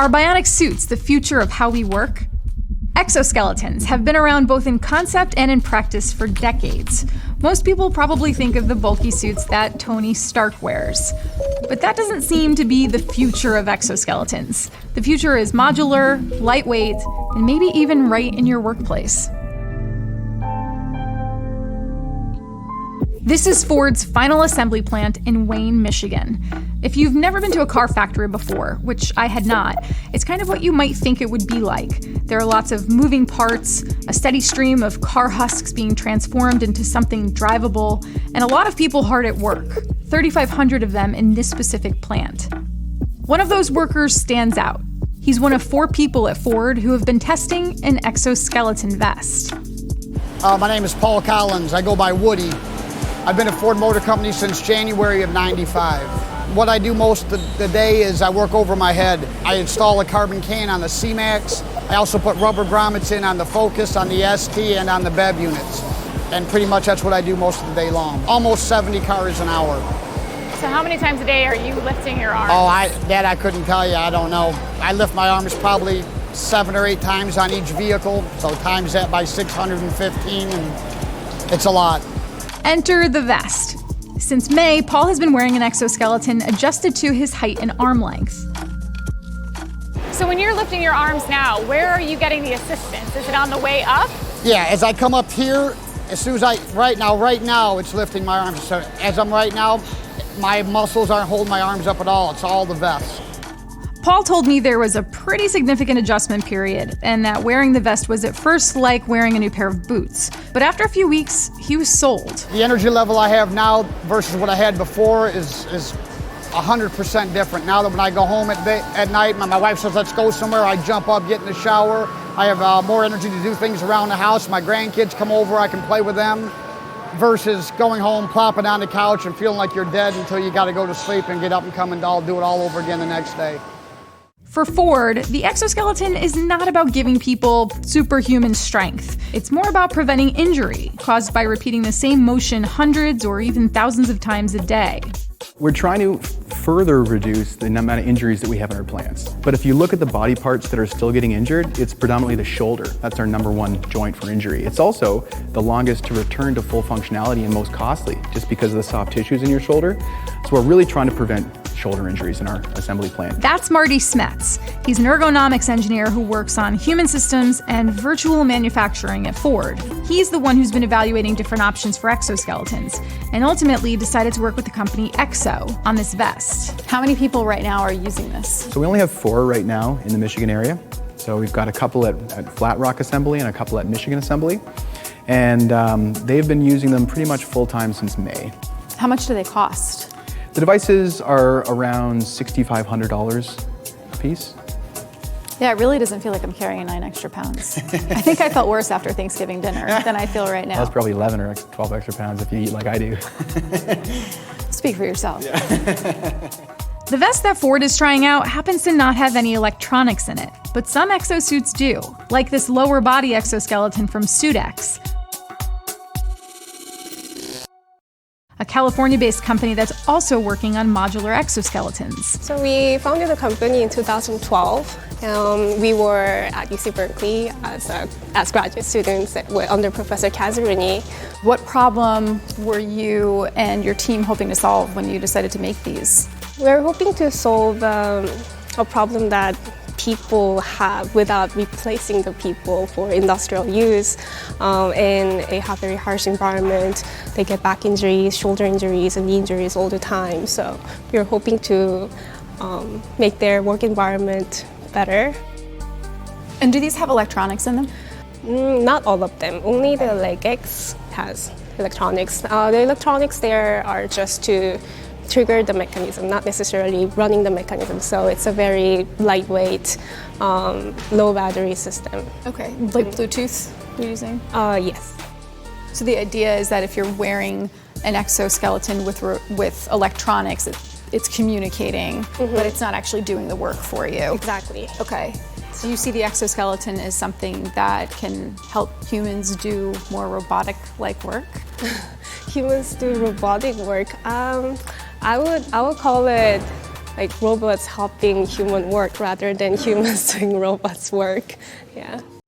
Are bionic suits the future of how we work? Exoskeletons have been around both in concept and in practice for decades. Most people probably think of the bulky suits that Tony Stark wears. But that doesn't seem to be the future of exoskeletons. The future is modular, lightweight, and maybe even right in your workplace. This is Ford's final assembly plant in Wayne, Michigan. If you've never been to a car factory before, which I had not, it's kind of what you might think it would be like. There are lots of moving parts, a steady stream of car husks being transformed into something drivable, and a lot of people hard at work, 3,500 of them in this specific plant. One of those workers stands out. He's one of 4 people at Ford who have been testing an exoskeleton vest. My name is Paul Collins. I go by Woody. I've been at Ford Motor Company since January of '95. What I do most of the day is I work over my head. I install a carbon can on the C-Max. I also put rubber grommets in on the Focus, on the ST, and on the BEV units. And pretty much that's what I do most of the day long. Almost 70 cars an hour. So how many times a day are you lifting your arms? Oh, that I couldn't tell you. I don't know. I lift my arms probably 7 or 8 times on each vehicle. So times that by 615, and it's a lot. Enter the vest. Since May, Paul has been wearing an exoskeleton adjusted to his height and arm length. So when you're lifting your arms now, where are you getting the assistance? Is it on the way up? Yeah, as I come up here, as soon as right now, it's lifting my arms. So as I'm right now, my muscles aren't holding my arms up at all. It's all the vest. Paul told me there was a pretty significant adjustment period, and that wearing the vest was at first like wearing a new pair of boots. But after a few weeks, he was sold. The energy level I have now versus what I had before is 100% different. Now that when I go home at night, my wife says, let's go somewhere, I jump up, get in the shower. I have more energy to do things around the house. My grandkids come over, I can play with them, versus going home, plopping on the couch and feeling like you're dead until you got to go to sleep and get up and come and do it all over again the next day. For Ford, the exoskeleton is not about giving people superhuman strength. It's more about preventing injury caused by repeating the same motion hundreds or even thousands of times a day. We're trying to further reduce the amount of injuries that we have in our plants. But if you look at the body parts that are still getting injured, it's predominantly the shoulder. That's our #1 joint for injury. It's also the longest to return to full functionality and most costly, just because of the soft tissues in your shoulder. So we're really trying to prevent shoulder injuries in our assembly plant. That's Marty Smets. He's an ergonomics engineer who works on human systems and virtual manufacturing at Ford. He's the one who's been evaluating different options for exoskeletons and ultimately decided to work with the company Exo on this vest. How many people right now are using this? So we only have 4 right now in the Michigan area. So we've got a couple at Flat Rock Assembly and a couple at Michigan Assembly. And they've been using them pretty much full-time since May. How much do they cost? The devices are around $6,500 a piece. Yeah, it really doesn't feel like I'm carrying 9 extra pounds. I think I felt worse after Thanksgiving dinner than I feel right now. That's probably 11 or 12 extra pounds if you eat like I do. Speak for yourself. Yeah. The vest that Ford is trying out happens to not have any electronics in it, but some exosuits do, like this lower body exoskeleton from Sudex, a California-based company that's also working on modular exoskeletons. So we founded the company in 2012. We were at UC Berkeley as graduate students under Professor Cazzarini. What problem were you and your team hoping to solve when you decided to make these? We're hoping to solve a problem that people have without replacing the people for industrial use. In a very harsh environment, they get back injuries, shoulder injuries, and knee injuries all the time. So we're hoping to make their work environment better. And do these have electronics in them? Not all of them. Only the leg X has electronics. The electronics there are just to trigger the mechanism, not necessarily running the mechanism. So it's a very lightweight, low battery system. Okay, like Bluetooth you're using? Yes. So the idea is that if you're wearing an exoskeleton with electronics, it's communicating, but it's not actually doing the work for you. Exactly. Okay. So you see the exoskeleton as something that can help humans do more robotic-like work? Humans do robotic work. I would call it like robots helping human work rather than humans doing robots work. Yeah.